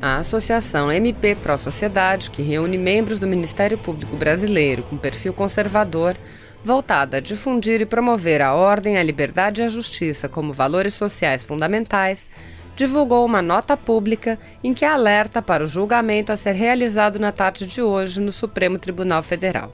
A Associação MP Pró Sociedade, que reúne membros do Ministério Público Brasileiro com perfil conservador, voltada a difundir e promover a ordem, a liberdade e a justiça como valores sociais fundamentais, divulgou uma nota pública em que alerta para o julgamento a ser realizado na tarde de hoje no Supremo Tribunal Federal.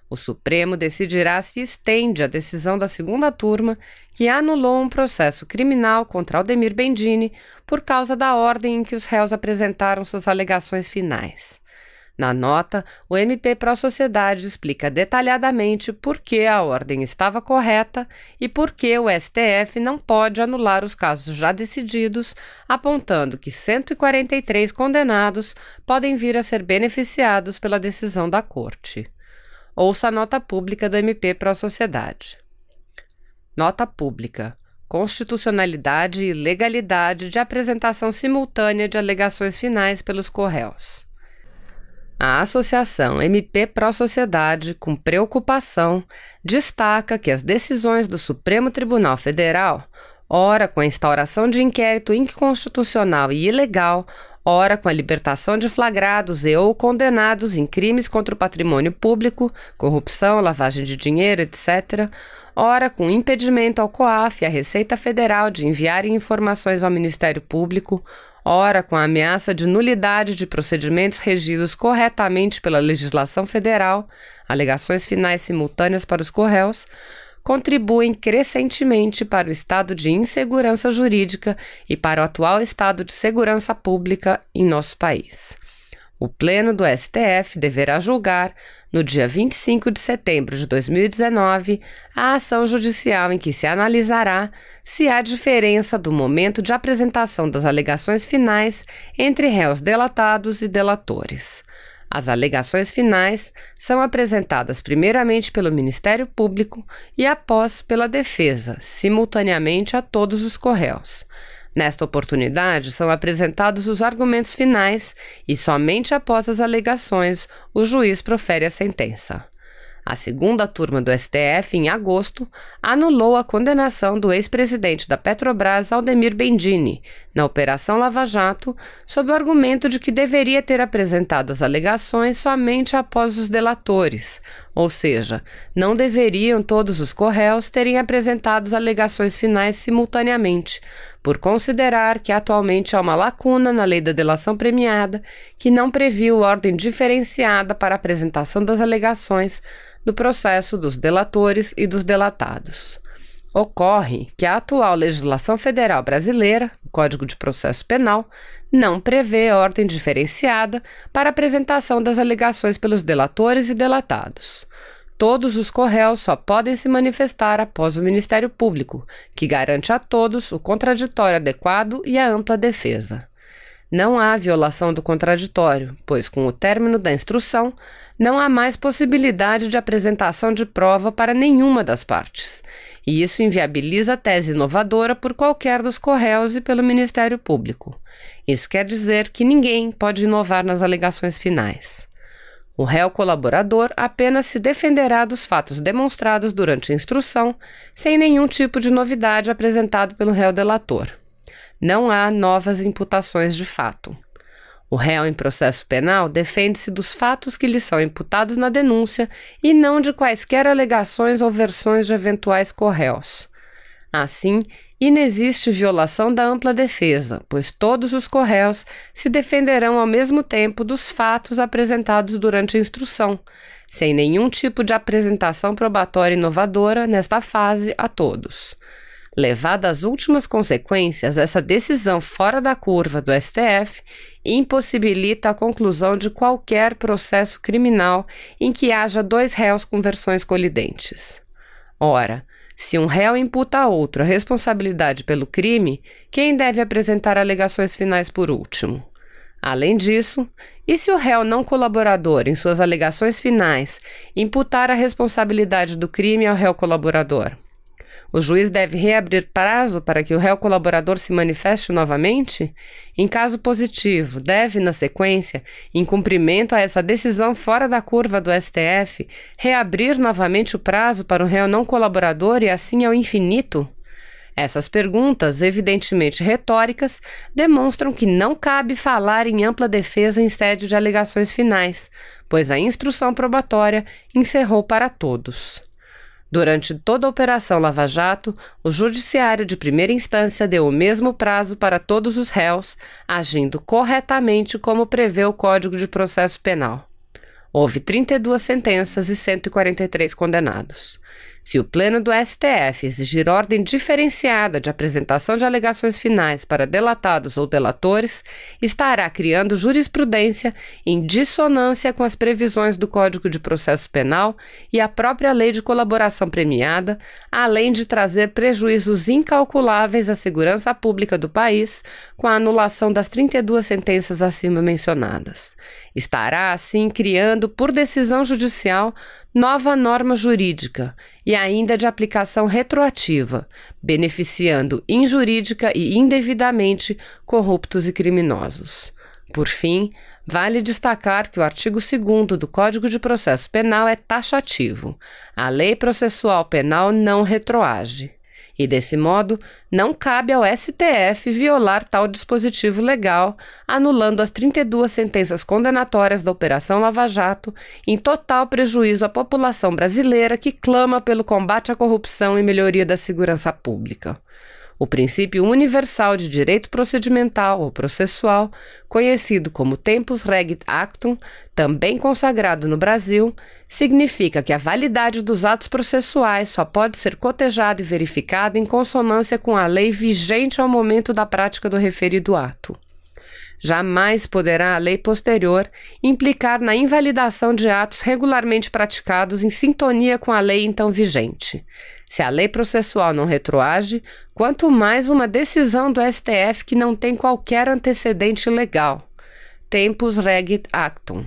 O Supremo decidirá se estende a decisão da segunda turma que anulou um processo criminal contra Aldemir Bendini por causa da ordem em que os réus apresentaram suas alegações finais. Na nota, o MP Pró Sociedade explica detalhadamente por que a ordem estava correta e por que o STF não pode anular os casos já decididos, apontando que 143 condenados podem vir a ser beneficiados pela decisão da Corte. Ouça a nota pública do MP Pró Sociedade. Nota pública. Constitucionalidade e legalidade de apresentação simultânea de alegações finais pelos corréus. A Associação MP Pró Sociedade, com preocupação, destaca que as decisões do Supremo Tribunal Federal, ora com a instauração de inquérito inconstitucional e ilegal, ora com a libertação de flagrados e ou condenados em crimes contra o patrimônio público, corrupção, lavagem de dinheiro, etc., ora com impedimento ao COAF e à Receita Federal de enviarem informações ao Ministério Público, ora com a ameaça de nulidade de procedimentos regidos corretamente pela legislação federal, alegações finais simultâneas para os corréus, contribuem crescentemente para o estado de insegurança jurídica e para o atual estado de segurança pública em nosso país. O Pleno do STF deverá julgar, no dia 25 de setembro de 2019, a ação judicial em que se analisará se há diferença do momento de apresentação das alegações finais entre réus delatados e delatores. As alegações finais são apresentadas primeiramente pelo Ministério Público e após pela defesa, simultaneamente a todos os corréus. Nesta oportunidade, são apresentados os argumentos finais e, somente após as alegações, o juiz profere a sentença. A segunda turma do STF, em agosto, anulou a condenação do ex-presidente da Petrobras, Aldemir Bendini, na Operação Lava Jato, sob o argumento de que deveria ter apresentado as alegações somente após os delatores, ou seja, não deveriam todos os corréus terem apresentado as alegações finais simultaneamente, por considerar que atualmente há uma lacuna na lei da delação premiada que não previu ordem diferenciada para a apresentação das alegações no processo dos delatores e dos delatados. Ocorre que a atual legislação federal brasileira, o Código de Processo Penal, não prevê ordem diferenciada para a apresentação das alegações pelos delatores e delatados. Todos os corréus só podem se manifestar após o Ministério Público, que garante a todos o contraditório adequado e a ampla defesa. Não há violação do contraditório, pois, com o término da instrução, não há mais possibilidade de apresentação de prova para nenhuma das partes, e isso inviabiliza a tese inovadora por qualquer dos corréus e pelo Ministério Público. Isso quer dizer que ninguém pode inovar nas alegações finais. O réu colaborador apenas se defenderá dos fatos demonstrados durante a instrução, sem nenhum tipo de novidade apresentado pelo réu delator. Não há novas imputações de fato. O réu em processo penal defende-se dos fatos que lhe são imputados na denúncia e não de quaisquer alegações ou versões de eventuais corréus. Assim, inexiste violação da ampla defesa, pois todos os corréus se defenderão ao mesmo tempo dos fatos apresentados durante a instrução, sem nenhum tipo de apresentação probatória inovadora nesta fase a todos. Levada às últimas consequências, essa decisão fora da curva do STF impossibilita a conclusão de qualquer processo criminal em que haja dois réus com versões colidentes. Ora, se um réu imputa a outro a responsabilidade pelo crime, quem deve apresentar alegações finais por último? Além disso, e se o réu não colaborador, em suas alegações finais, imputar a responsabilidade do crime ao réu colaborador? O juiz deve reabrir prazo para que o réu colaborador se manifeste novamente? Em caso positivo, deve, na sequência, em cumprimento a essa decisão fora da curva do STF, reabrir novamente o prazo para o réu não colaborador e assim ao infinito? Essas perguntas, evidentemente retóricas, demonstram que não cabe falar em ampla defesa em sede de alegações finais, pois a instrução probatória encerrou para todos. Durante toda a Operação Lava Jato, o Judiciário de Primeira Instância deu o mesmo prazo para todos os réus, agindo corretamente como prevê o Código de Processo Penal. Houve 32 sentenças e 143 condenados. Se o Pleno do STF exigir ordem diferenciada de apresentação de alegações finais para delatados ou delatores, estará criando jurisprudência em dissonância com as previsões do Código de Processo Penal e a própria Lei de Colaboração Premiada, além de trazer prejuízos incalculáveis à segurança pública do país com a anulação das 32 sentenças acima mencionadas. Estará, assim, criando, por decisão judicial, nova norma jurídica e ainda de aplicação retroativa, beneficiando injurídica e indevidamente corruptos e criminosos. Por fim, vale destacar que o artigo 2º do Código de Processo Penal é taxativo. A lei processual penal não retroage. E, desse modo, não cabe ao STF violar tal dispositivo legal, anulando as 32 sentenças condenatórias da Operação Lava Jato, em total prejuízo à população brasileira que clama pelo combate à corrupção e melhoria da segurança pública. O princípio universal de direito procedimental ou processual, conhecido como Tempus Regit Actum, também consagrado no Brasil, significa que a validade dos atos processuais só pode ser cotejada e verificada em consonância com a lei vigente ao momento da prática do referido ato. Jamais poderá a lei posterior implicar na invalidação de atos regularmente praticados em sintonia com a lei então vigente. Se a lei processual não retroage, quanto mais uma decisão do STF que não tem qualquer antecedente legal. Tempus Regit Actum.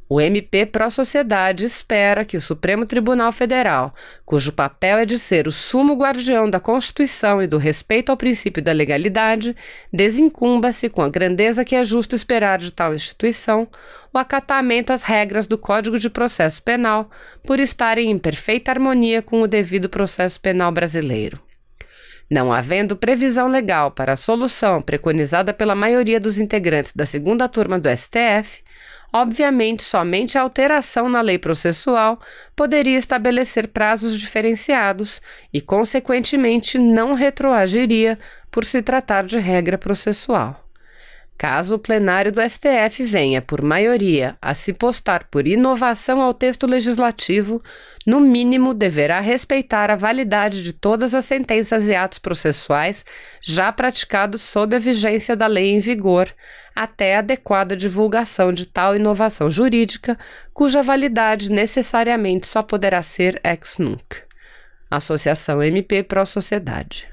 O MP Pró-Sociedade espera que o Supremo Tribunal Federal, cujo papel é de ser o sumo guardião da Constituição e do respeito ao princípio da legalidade, desincumba-se, com a grandeza que é justo esperar de tal instituição, o acatamento às regras do Código de Processo Penal, por estarem em perfeita harmonia com o devido processo penal brasileiro. Não havendo previsão legal para a solução preconizada pela maioria dos integrantes da segunda turma do STF, obviamente, somente a alteração na lei processual poderia estabelecer prazos diferenciados e, consequentemente, não retroagiria por se tratar de regra processual. Caso o plenário do STF venha, por maioria, a se postar por inovação ao texto legislativo, no mínimo deverá respeitar a validade de todas as sentenças e atos processuais já praticados sob a vigência da lei em vigor, até a adequada divulgação de tal inovação jurídica, cuja validade necessariamente só poderá ser ex nunc. Associação MP Pró-Sociedade.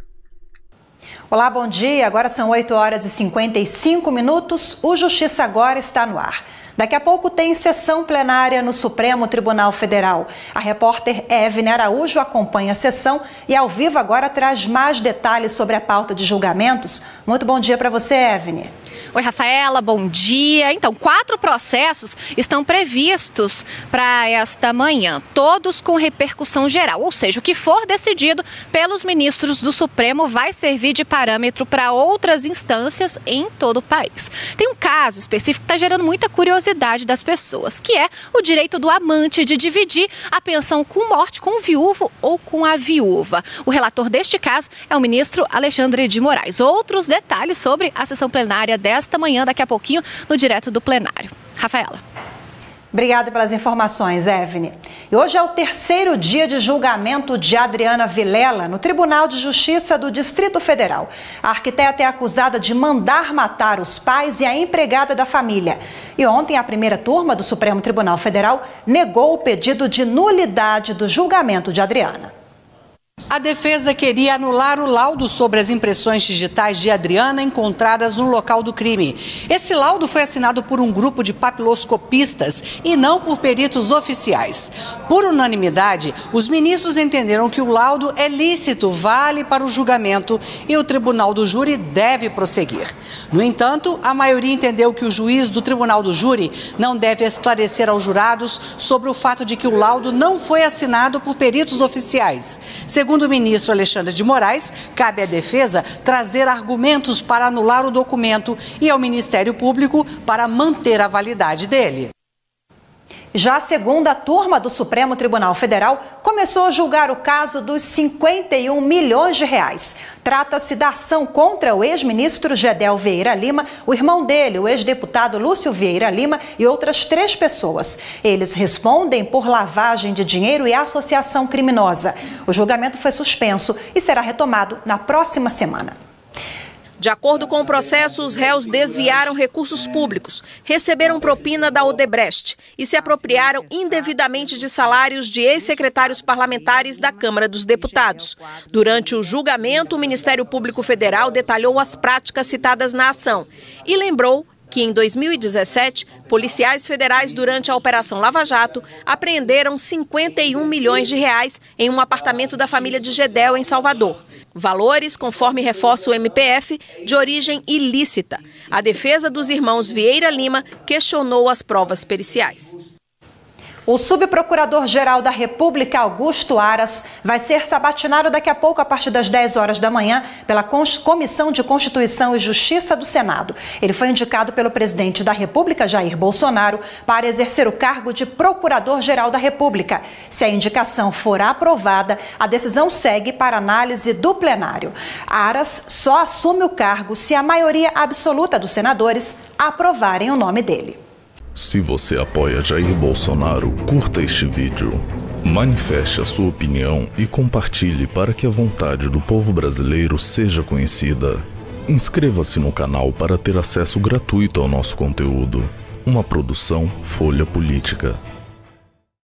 Olá, bom dia. Agora são 8h55. O Justiça Agora está no ar. Daqui a pouco tem sessão plenária no Supremo Tribunal Federal. A repórter Evne Araújo acompanha a sessão e ao vivo agora traz mais detalhes sobre a pauta de julgamentos. Muito bom dia para você, Evne. Oi, Rafaela, bom dia. Então, 4 processos estão previstos para esta manhã, todos com repercussão geral, ou seja, o que for decidido pelos ministros do Supremo vai servir de parâmetro para outras instâncias em todo o país. Tem um caso específico que está gerando muita curiosidade das pessoas, que é o direito do amante de dividir a pensão com morte com o viúvo ou com a viúva. O relator deste caso é o ministro Alexandre de Moraes. Outros detalhes sobre a sessão plenária desta manhã, daqui a pouquinho, no Direto do Plenário. Rafaela. Obrigada pelas informações, Evne. E hoje é o 3º dia de julgamento de Adriana Vilela no Tribunal de Justiça do Distrito Federal. A arquiteta é acusada de mandar matar os pais e a empregada da família. E ontem, a primeira turma do Supremo Tribunal Federal negou o pedido de nulidade do julgamento de Adriana. A defesa queria anular o laudo sobre as impressões digitais de Adriana encontradas no local do crime. Esse laudo foi assinado por um grupo de papiloscopistas e não por peritos oficiais. Por unanimidade, os ministros entenderam que o laudo é lícito, vale para o julgamento e o tribunal do júri deve prosseguir. No entanto, a maioria entendeu que o juiz do tribunal do júri não deve esclarecer aos jurados sobre o fato de que o laudo não foi assinado por peritos oficiais. Segundo Segundo o ministro Alexandre de Moraes, cabe à defesa trazer argumentos para anular o documento e ao Ministério Público para manter a validade dele. Já a segunda turma do Supremo Tribunal Federal começou a julgar o caso dos 51 milhões de reais. Trata-se da ação contra o ex-ministro Gedel Vieira Lima, o irmão dele, o ex-deputado Lúcio Vieira Lima e outras 3 pessoas. Eles respondem por lavagem de dinheiro e associação criminosa. O julgamento foi suspenso e será retomado na próxima semana. De acordo com o processo, os réus desviaram recursos públicos, receberam propina da Odebrecht e se apropriaram indevidamente de salários de ex-secretários parlamentares da Câmara dos Deputados. Durante o julgamento, o Ministério Público Federal detalhou as práticas citadas na ação e lembrou que, em 2017, policiais federais, durante a Operação Lava Jato, apreenderam 51 milhões de reais em um apartamento da família de Gedel, em Salvador. Valores, conforme reforça o MPF, de origem ilícita. A defesa dos irmãos Vieira Lima questionou as provas periciais. O subprocurador-geral da República, Augusto Aras, vai ser sabatinado daqui a pouco, a partir das 10 horas da manhã, pela Comissão de Constituição e Justiça do Senado. Ele foi indicado pelo presidente da República, Jair Bolsonaro, para exercer o cargo de Procurador-Geral da República. Se a indicação for aprovada, a decisão segue para análise do plenário. Aras só assume o cargo se a maioria absoluta dos senadores aprovarem o nome dele. Se você apoia Jair Bolsonaro, curta este vídeo, manifeste a sua opinião e compartilhe para que a vontade do povo brasileiro seja conhecida. Inscreva-se no canal para ter acesso gratuito ao nosso conteúdo. Uma produção Folha Política.